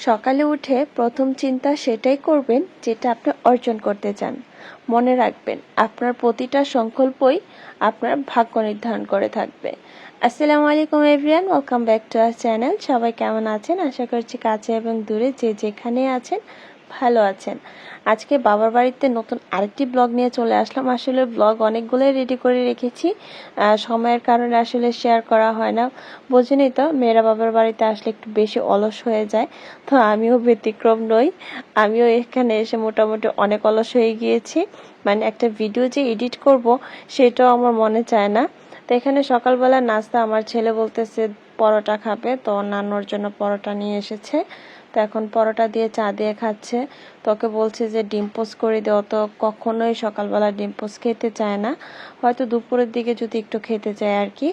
সকালে উঠে প্রথম চিন্তা সেটাই করবেন যেটা আপনি অর্জন করতে চান। মনে রাখবেন আপনার প্রতিটা সংকল্পই আপনার ভাগ্য নির্ধারণ করে থাকবে। আসসালামু আলাইকুম everyone, welcome back to our channel. সবাই কেমন আছেন? আশা করছি কাছে এবং দূরে যে যেখানে আছেন ভালো আছেন। আজকে বাবার বাড়িতে নতুন আরেকটি ব্লগ নিয়ে চলে আসলাম। আসলে ব্লগ অনেকগুলোই রেডি করে রেখেছি, সময়ের কারণে আসলে শেয়ার করা হয় না। বোঝেনই তো, মেয়েরা বাবার বাড়িতে আসলে একটু বেশি অলস হয়ে যায়, তো আমিও ব্যতিক্রম নই। আমিও এখানে এসে মোটামুটি অনেক অলস হয়ে গিয়েছি। মানে একটা ভিডিও যে এডিট করব সেটাও আমার মনে চায় না। তো এখানে সকালবেলা নাস্তা আমার ছেলে বলতেছে পরোটা খাবে, তো নান্নুর জন্য পরোটা নিয়ে এসেছে। তো এখন পরোটা দিয়ে চা দিয়ে খাচ্ছে। তোকে বলছে যে ডিম পোস্ট করে দেও, তো কখনোই সকালবেলা ডিম পোস্ট খেতে চায় না, হয়তো দুপুরের দিকে যদি একটু খেতে চায় আর কি।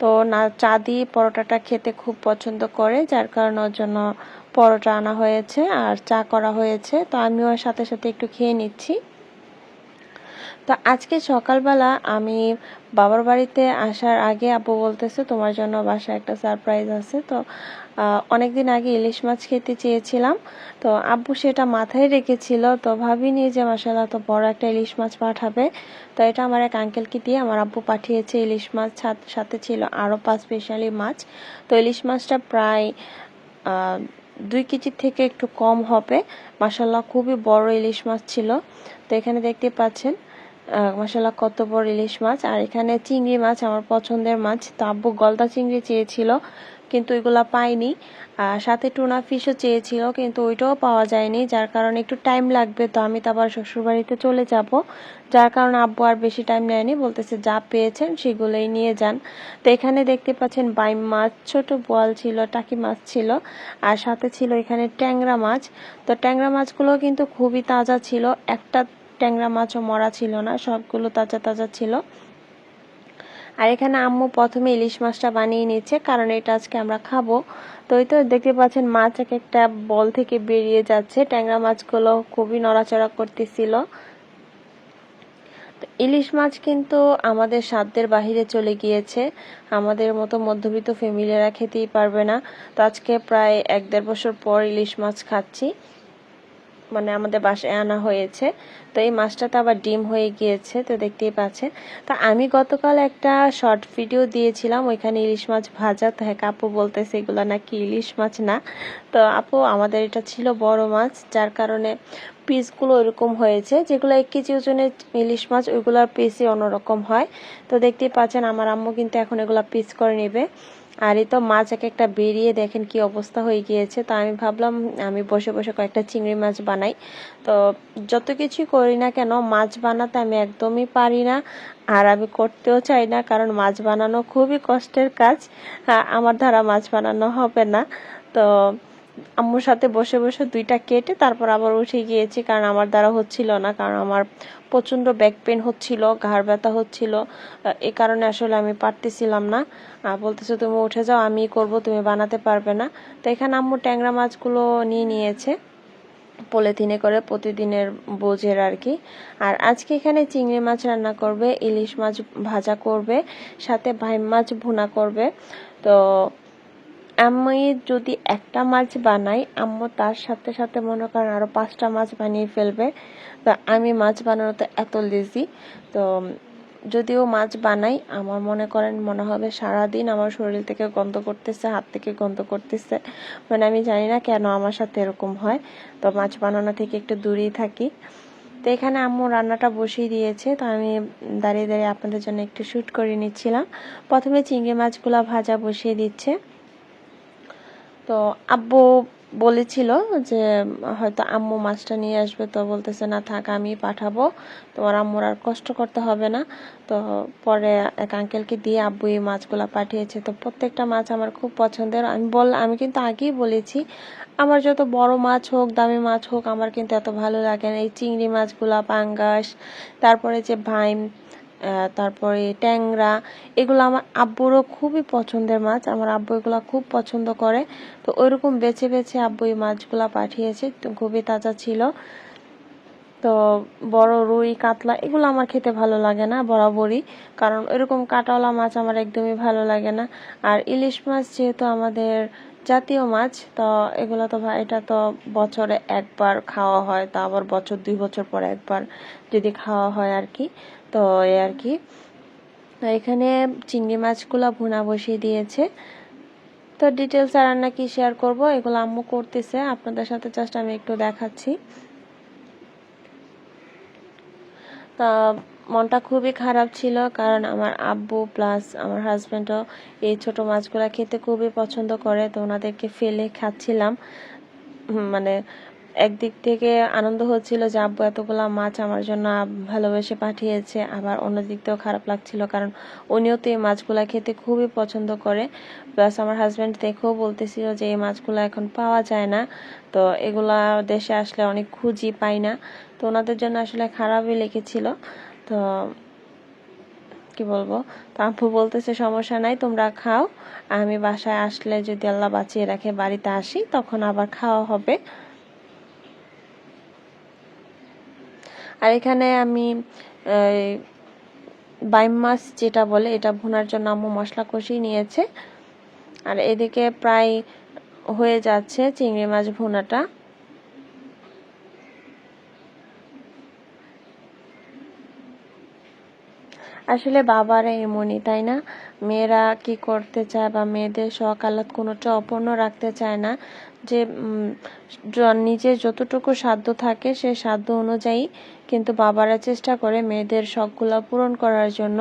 তো না, চা দিয়ে পরোটাটা খেতে খুব পছন্দ করে, যার কারণে ওর জন্য পরোটা আনা হয়েছে আর চা করা হয়েছে। তো আমিও সাথে সাথে একটু খেয়ে নিচ্ছি। তো আজকে সকালবেলা আমি বাবার বাড়িতে আসার আগে আব্বু বলতেছে তোমার জন্য বাসায় একটা সারপ্রাইজ আছে। তো অনেকদিন আগে ইলিশ মাছ খেতে চেয়েছিলাম, তো আব্বু সেটা মাথায় রেখেছিল। তো ভাবিনি যে মাশাআল্লাহ তো বড় একটা ইলিশ মাছ পাঠাবে। তো এটা আমার এক আঙ্কেলকে দিয়ে আমার আব্বু পাঠিয়েছে ইলিশ মাছ, সাথে ছিল আরও 5 স্পেশালি মাছ। তো ইলিশ মাছটা প্রায় 2 কেজির থেকে একটু কম হবে। মাশাআল্লাহ খুবই বড় ইলিশ মাছ ছিল। তো এখানে দেখতে পাচ্ছেন মাশাআল্লাহ কত বড় ইলিশ মাছ। আর এখানে চিংড়ি মাছ, আমার পছন্দের মাছ। তো আব্বু গলদা চিংড়ি চেয়েছিল, কিন্তু ওইগুলা পাইনি। সাথে টুনা ফিশও চেয়েছিল, কিন্তু ওইটাও পাওয়া যায়নি, যার কারণে একটু টাইম লাগবে। তো আমি তো আবার শ্বশুরবাড়িতে চলে যাব, যার কারণে আব্বু আর বেশি টাইম নেয়নি, বলতেছে যা পেয়েছেন সেগুলোই নিয়ে যান। তো এখানে দেখতে পাচ্ছেন বাইম মাছ, ছোট বোয়াল ছিল, টাকি মাছ ছিল, আর সাথে ছিল এখানে ট্যাংরা মাছ। তো ট্যাংরা মাছগুলো কিন্তু খুবই তাজা ছিল, একটা ট্যাংরা মাছও মরা ছিল না, সবগুলো তাজা তাজা ছিল। আর এখানে আম্মু প্রথমে ইলিশ মাছটা বানিয়ে নিচ্ছে, কারণ এটা আজকে আমরা খাবো। তো এই তো দেখতে পাচ্ছেন মাছ এক একটা বল থেকে বেরিয়ে যাচ্ছে। ট্যাংরা মাছগুলো খুবই নড়াচড়া করতেছিল। তো ইলিশ মাছ কিন্তু আমাদের সাধ্যের বাহিরে চলে গিয়েছে, আমাদের মতো মধ্যবিত্ত ফ্যামিলিরা খেতেই পারবে না। তো আজকে প্রায় 1-1.5 বছর পর ইলিশ মাছ খাচ্ছি, মানে আমাদের বাসায় আনা হয়েছে। তো এই মাছটাতে আবার ডিম হয়ে গিয়েছে, তো দেখতেই পাচ্ছেন। তো আমি গতকাল একটা শর্ট ভিডিও দিয়েছিলাম, ওইখানে ইলিশ মাছ ভাজা। তো হ্যাঁ, আপু বলতেছে এগুলো নাকি ইলিশ মাছ না। তো আপু আমাদের এটা ছিল বড় মাছ, যার কারণে পিসগুলো ওইরকম হয়েছে। যেগুলো 1 কেজি ওজনের ইলিশ মাছ ওইগুলোর পিসই অন্যরকম হয়। তো দেখতেই পাচ্ছেন আমার আম্মু কিন্তু এখন এগুলো পিস করে নেবে। আর এই তো মাছ এক একটা বেরিয়ে দেখেন কি অবস্থা হয়ে গিয়েছে। তো আমি ভাবলাম আমি বসে বসে কয়েকটা চিংড়ি মাছ বানাই। তো যত কিছুই করি না কেন, মাছ বানাতে আমি একদমই পারি না, আর আমি করতেও চাই না, কারণ মাছ বানানো খুবই কষ্টের কাজ। আমার দ্বারা মাছ বানানো হবে না। তো আম্মুর সাথে বসে বসে 2টা কেটে তারপর আবার উঠে গিয়েছি, কারণ আমার দ্বারা হচ্ছিল না, কারণ আমার প্রচণ্ড ব্যাক পেন হচ্ছিল, ঘাড় ব্যথা হচ্ছিল। এই কারণে আসলে আমি পারতেছিলাম না। বলতেছে তুমি উঠে যাও, আমি করব, তুমি বানাতে পারবে না। তো এখানে আম্মু ট্যাংরা মাছগুলো নিয়ে নিয়েছে পলিথিনে করে, প্রতিদিনের বোঝের আর কি। আর আজকে এখানে চিংড়ি মাছ রান্না করবে, ইলিশ মাছ ভাজা করবে, সাথে ভাইম মাছ ভুনা করবে। তো আমি যদি একটা মাছ বানাই, আম্মু তার সাথে সাথে মনে করেন আরো 5টা মাছ বানিয়ে ফেলবে। তো আমি মাছ বানানোতে এত লেজি। তো যদিও মাছ বানাই, আমার মনে হবে সারাদিন আমার শরীর থেকে গন্ধ করতেছে, হাত থেকে গন্ধ করতেছে। মানে আমি জানি না কেন আমার সাথে এরকম হয়। তো মাছ বানানো থেকে একটু দূরেই থাকি। তো এখানে আম্মু রান্নাটা বসিয়ে দিয়েছে, তো আমি দাঁড়িয়ে দাঁড়িয়ে আপনাদের জন্য একটু শ্যুট করে নিচ্ছিলাম। প্রথমে চিংড়ি মাছগুলো ভাজা বসিয়ে দিচ্ছে। তো আব্বু বলেছিল যে হয়তো আম্মু মাছটা নিয়ে আসবে, তো বলতেছে না থাক আমি পাঠাবো, তোমার আম্মুর আর কষ্ট করতে হবে না। তো পরে এক আঙ্কেলকে দিয়ে আব্বু এই মাছগুলো পাঠিয়েছে। তো প্রত্যেকটা মাছ আমার খুব পছন্দের। আমি কিন্তু আগেই বলেছি, আমার যত বড় মাছ হোক, দামি মাছ হোক, আমার কিন্তু এত ভালো লাগে না। এই চিংড়ি মাছগুলা, পাঙ্গাস, তারপরে যে ভাইম, তারপরে ট্যাংরা, এগুলো আমার আব্বুরও খুবই পছন্দের মাছ। আমার আব্বু এগুলো খুব পছন্দ করে। তো ওইরকম বেছে বেছে আব্বু এই মাছগুলা পাঠিয়েছে, তো খুবই তাজা ছিল। তো বড় রুই, কাতলা এগুলো আমার খেতে ভালো লাগে না বরাবরই, কারণ এরকম কাঁটাওয়ালা মাছ আমার একদমই ভালো লাগে না। আর ইলিশ মাছ যেহেতু আমাদের জাতীয় মাছ। তো এগুলো তো এটা তো বছরে একবার খাওয়া হয়, তা আবার বছর 2 বছর পর একবার যদি খাওয়া হয় আর কি। তো এই আর কি, এখানে চিংড়ি মাছগুলো ভুনা বসিয়ে দিয়েছে। তো ডিটেলস আর রান্না কি শেয়ার করব, এগুলো আম্মু করতেছে, আপনাদের সাথে জাস্ট আমি একটু দেখাচ্ছি। তা মনটা খুবই খারাপ ছিল, কারণ আমার আব্বু প্লাস আমার হাজব্যান্ডও এই ছোট মাছগুলো খেতে খুবই পছন্দ করে। তো ওনাদেরকে ফেলে খাচ্ছিলাম। মানে একদিক থেকে আনন্দ হচ্ছিল যে আব্বু এতগুলা মাছ আমার জন্য ভালোবেসে পাঠিয়েছে, আবার অন্য দিক থেকেও খারাপ লাগছিল, কারণ উনিও তো এই মাছগুলা খেতে খুবই পছন্দ করে। প্লাস আমার হাজব্যান্ড দেখেও বলতেছিল যে এই মাছগুলো এখন পাওয়া যায় না, তো এগুলা দেশে আসলে অনেক খুঁজি পাই না। তো ওনাদের জন্য আসলে খারাপই লেগেছিল। তো কি বলবো, তো আব্বু বলতেছে সমস্যা নাই, তোমরা খাও, আমি বাসায় আসলে যদি আল্লাহ বাঁচিয়ে রাখে বাড়িতে আসি তখন আবার খাওয়া হবে। আর এখানে আমি বাইম মাছ যেটা বলে এটা ভুনার জন্য আম্মু মশলা কষিয়ে নিয়েছে। আর এদিকে প্রায় হয়ে যাচ্ছে চিংড়ি মাছ ভুনাটা। আসলে বাবারা এমনই, তাই না? মেয়েরা কি করতে চায় বা মেয়েদের শখ আহ্লাদ কোনোটা অপূর্ণ রাখতে চায় না, যে নিজের যতটুকু সাধ্য থাকে সে সাধ্য অনুযায়ী কিন্তু বাবারা চেষ্টা করে মেয়েদের শখগুলো পূরণ করার জন্য।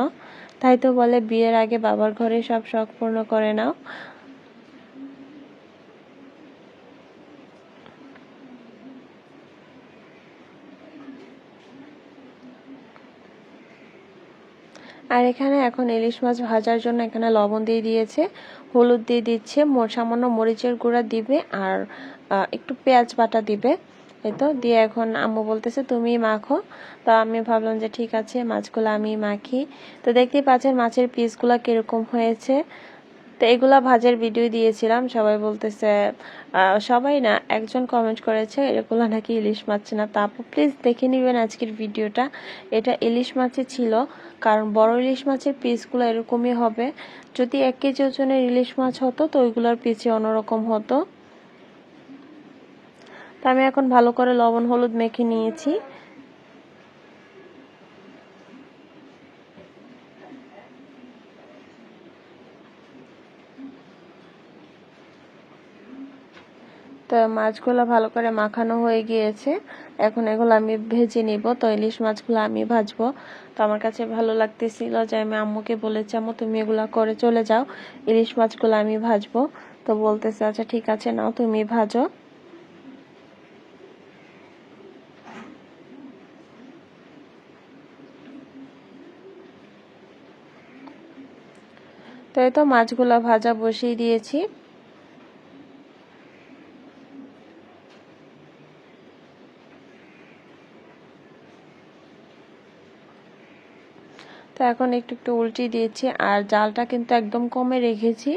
তাই তো বলে বিয়ের আগে বাবার ঘরে সব শখ পূর্ণ করে নাও। আর এখানে এখন ইলিশ মাছ ভাজার জন্য এখানে লবণ দিয়ে দিয়েছে, হলুদ দিয়ে দিচ্ছে, সামান্য মরিচের গুঁড়া দিবে, আর একটু পেঁয়াজ বাটা দিবে। এই তো দিয়ে এখন আম্মু বলতেছে তুমি মাখো। তো আমি ভাবলাম যে ঠিক আছে মাছগুলো আমি মাখি। তো দেখতেই পাচ্ছেন মাছের পিসগুলো কিরকম হয়েছে। তো এগুলা ভাজের ভিডিও দিয়েছিলাম, সবাই বলতেছে, সবাই না একজন কমেন্ট করেছে এগুলো নাকি ইলিশ মাছ না। তা আপু প্লিজ দেখে নেবেন আজকের ভিডিওটা, এটা ইলিশ মাছই ছিল, কারণ বড় ইলিশ মাছের পিসগুলো এরকমই হবে। যদি 1 কেজি ওজনের ইলিশ মাছ হতো তো ওইগুলোর পিসই অন্যরকম হতো। তো আমি এখন ভালো করে লবণ হলুদ মেখে নিয়েছি। তো মাছগুলো ভালো করে মাখানো হয়ে গিয়েছে, এখন এগুলো আমি ভেজে নিব। তো ইলিশ মাছগুলো আমি ভাজবো। তো আমার কাছে ভালো লাগতেছিল যে আমি আম্মুকে বলেছি আম্মু তুমি এগুলা করে চলে যাও, ইলিশ মাছগুলো আমি ভাজবো। তো বলতেছে আচ্ছা ঠিক আছে নাও তুমি ভাজো। তো এই তো মাছগুলো ভাজা বসিয়ে দিয়েছি। তো এখন একটু একটু উল্টিয়ে দিয়েছি, আর জালটা কিন্তু একদম কমে রেখেছি।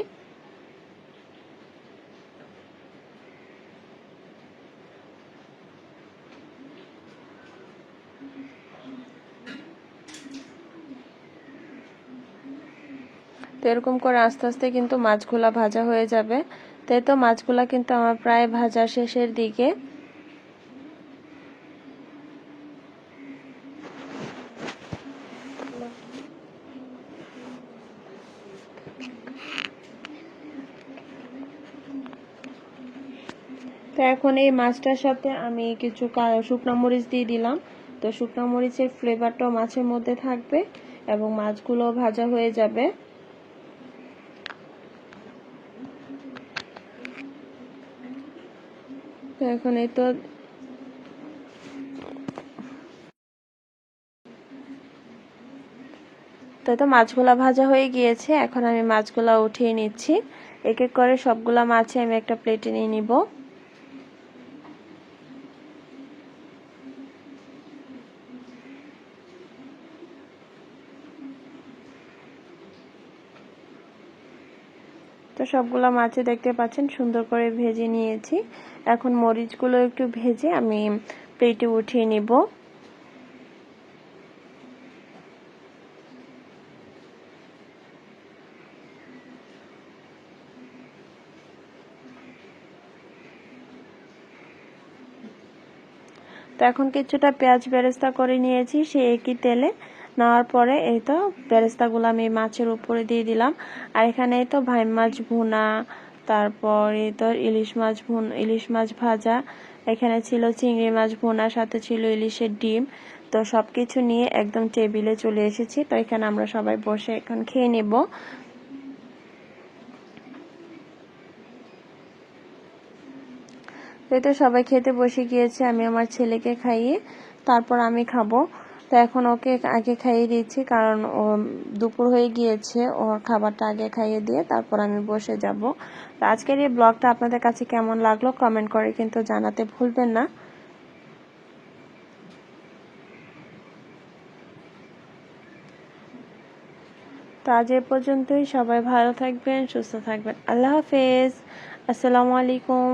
তো এরকম করে আস্তে আস্তে কিন্তু মাছগুলা ভাজা হয়ে যাবে। তাই তো মাছগুলা কিন্তু আমার প্রায় ভাজা শেষের দিকে। তো এখন এই মাছটার সাথে আমি কিছু শুকনো মরিচ দিয়ে দিলাম। তো শুকনো মরিচের ফ্লেভারটাও মাছের মধ্যে থাকবে এবং মাছগুলো ভাজা হয়ে যাবে। তো এখন এই তো মাছগুলা ভাজা হয়ে গিয়েছে, এখন আমি মাছগুলা উঠিয়ে নিচ্ছি। এক এক করে সবগুলা মাছে আমি একটা প্লেটে নিয়ে নিব। তো সবগুলা মাছে দেখতে পাচ্ছেন সুন্দর করে ভেজে নিয়েছি। এখন মরিচগুলো একটু ভেজে আমি প্লেটে উঠিয়ে নিব। তো এখন কিছুটা পেঁয়াজ বেরেস্তা করে নিয়েছি সেই একই তেলে। নেওয়ার পরে এই তো বেরেস্তাগুলো আমি মাছের উপরে দিয়ে দিলাম। আর এখানে এই তো ভাই মাছ ভুনা, তারপর এই তো ইলিশ মাছ ভাজা, এখানে ছিল চিংড়ি মাছ ভুনা, সাথে ছিল ইলিশের ডিম। তো সবকিছু নিয়ে একদম টেবিলে চলে এসেছি। তো এখানে আমরা সবাই বসে এখন খেয়ে নেব। তো সবাই খেতে বসে গিয়েছে, আমি আমার ছেলেকে খাইয়ে তারপর আমি খাবো। তো এখন ওকে আগে খাইয়ে দিচ্ছি, কারণ ও দুপুর হয়ে গিয়েছে, ওর খাবারটা আগে খাইয়ে দিয়ে তারপর আমি বসে যাব। তো আজকের এই ব্লগটা আপনাদের কাছে কেমন লাগলো কমেন্ট করে কিন্তু জানাতে ভুলবেন না। তো আজ এ পর্যন্তই, সবাই ভালো থাকবেন, সুস্থ থাকবেন। আল্লাহ হাফেজ, আসসালামু আলাইকুম।